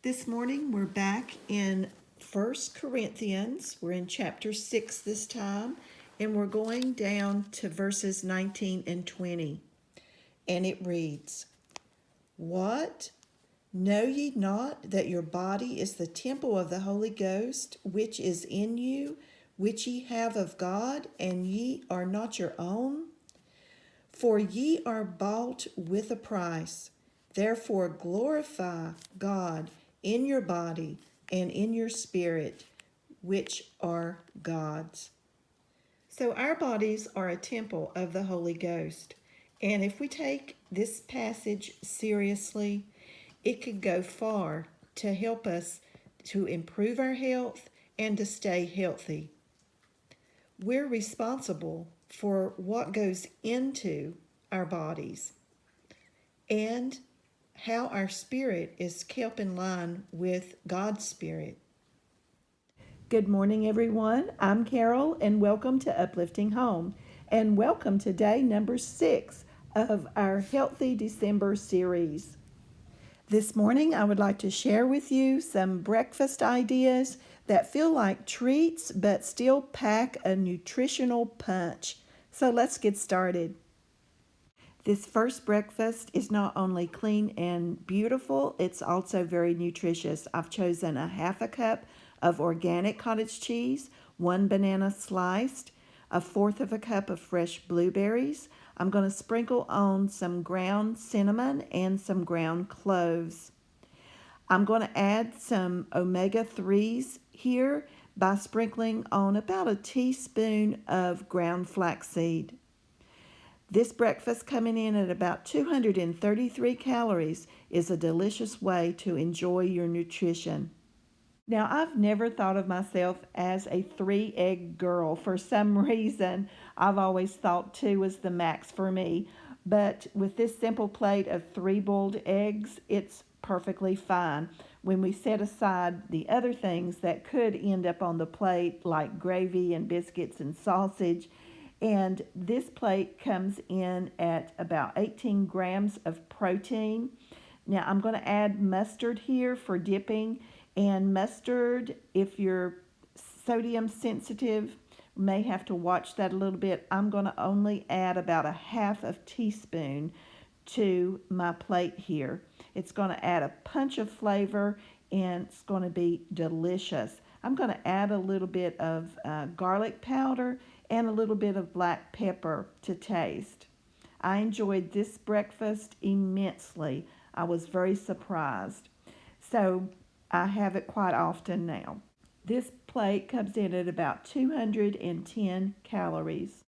This morning we're back in 1 Corinthians. We're in chapter 6 this time, and we're going down to verses 19 and 20. And it reads, "What? Know ye not that your body is the temple of the Holy Ghost, which is in you, which ye have of God, and ye are not your own? For ye are bought with a price. Therefore glorify God in your body and in your spirit, which are God's." So our bodies are a temple of the Holy Ghost. And if we take this passage seriously, it could go far to help us to improve our health and to stay healthy. We're responsible for what goes into our bodies and how our spirit is kept in line with God's spirit. Good morning, everyone. I'm Carol, and welcome to Uplifting Home. And welcome to day number 6 of our Healthy December series. This morning, I would like to share with you some breakfast ideas that feel like treats but still pack a nutritional punch. So let's get started. This first breakfast is not only clean and beautiful, it's also very nutritious. I've chosen a half a cup of organic cottage cheese, 1 banana sliced, 1/4 of a cup of fresh blueberries. I'm going to sprinkle on some ground cinnamon and some ground cloves. I'm going to add some omega-3s here by sprinkling on about a teaspoon of ground flaxseed. This breakfast, coming in at about 233 calories, is a delicious way to enjoy your nutrition. Now, I've never thought of myself as a 3-egg girl. For some reason, I've always thought 2 was the max for me. But with this simple plate of 3 boiled eggs, it's perfectly fine. When we set aside the other things that could end up on the plate, like gravy and biscuits and sausage, and this plate comes in at about 18 grams of protein. Now, I'm going to add mustard here for dipping. And mustard, if you're sodium sensitive, may have to watch that a little bit. I'm going to only add about a 1/2 teaspoon to my plate here. It's going to add a punch of flavor, and it's going to be delicious. I'm going to add a little bit of garlic powder and a little bit of black pepper to taste. I enjoyed this breakfast immensely. I was very surprised. So I have it quite often now. This plate comes in at about 210 calories.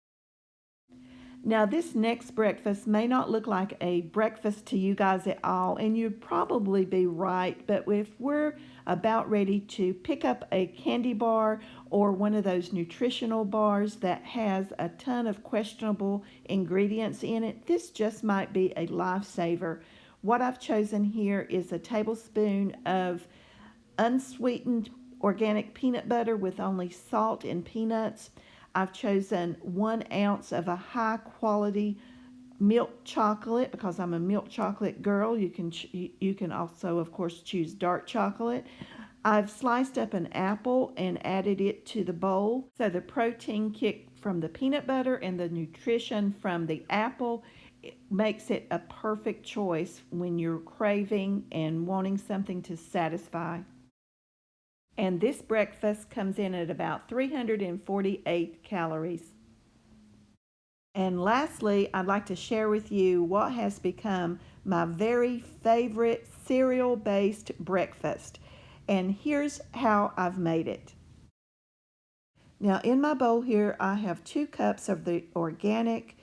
Now, this next breakfast may not look like a breakfast to you guys at all, and you'd probably be right, but if we're about ready to pick up a candy bar or one of those nutritional bars that has a ton of questionable ingredients in it, this just might be a lifesaver. What I've chosen here is a tablespoon of unsweetened organic peanut butter with only salt and peanuts. I've chosen 1 ounce of a high quality milk chocolate because I'm a milk chocolate girl. You can also, of course, choose dark chocolate. I've sliced up an apple and added it to the bowl. So the protein kick from the peanut butter and the nutrition from the apple, it makes it a perfect choice when you're craving and wanting something to satisfy. And this breakfast comes in at about 348 calories. And lastly, I'd like to share with you what has become my very favorite cereal-based breakfast. And here's how I've made it. Now, in my bowl here, I have 2 cups of the organic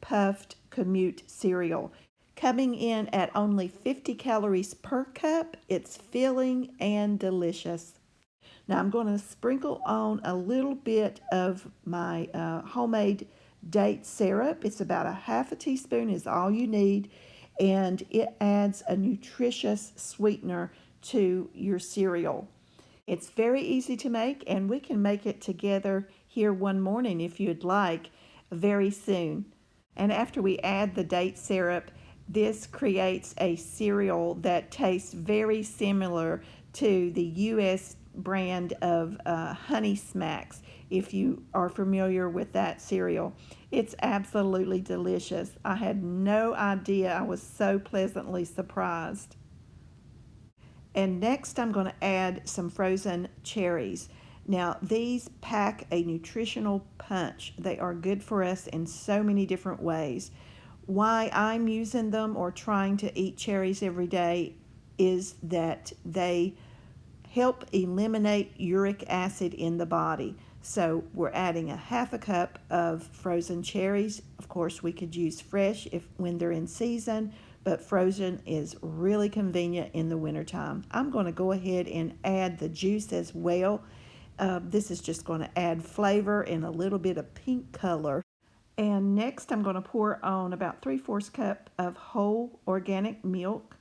puffed Commute cereal. Coming in at only 50 calories per cup, it's filling and delicious. Now I'm going to sprinkle on a little bit of my homemade date syrup. It's about a 1/2 teaspoon is all you need, and it adds a nutritious sweetener to your cereal. It's very easy to make, and we can make it together here one morning if you'd like, very soon. And after we add the date syrup this creates a cereal that tastes very similar to the U.S. brand of Honey Smacks, if you are familiar with that cereal. It's absolutely delicious. I had no idea. I was so pleasantly surprised. And next I'm going to add some frozen cherries. Now these pack a nutritional punch. They are good for us in so many different ways. Why I'm using them or trying to eat cherries every day is that they help eliminate uric acid in the body. So we're adding a half a cup of frozen cherries. Of course, we could use fresh when they're in season, but frozen is really convenient in the wintertime. I'm going to go ahead and add the juice as well. This is just going to add flavor and a little bit of pink color. And next I'm going to pour on about 3/4 cup of whole organic milk.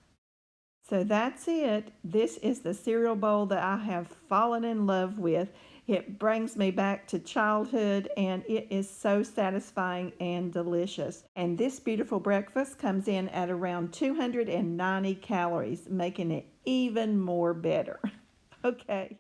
So that's it. This is the cereal bowl that I have fallen in love with. It brings me back to childhood and it is so satisfying and delicious. And this beautiful breakfast comes in at around 290 calories, making it even more better. Okay.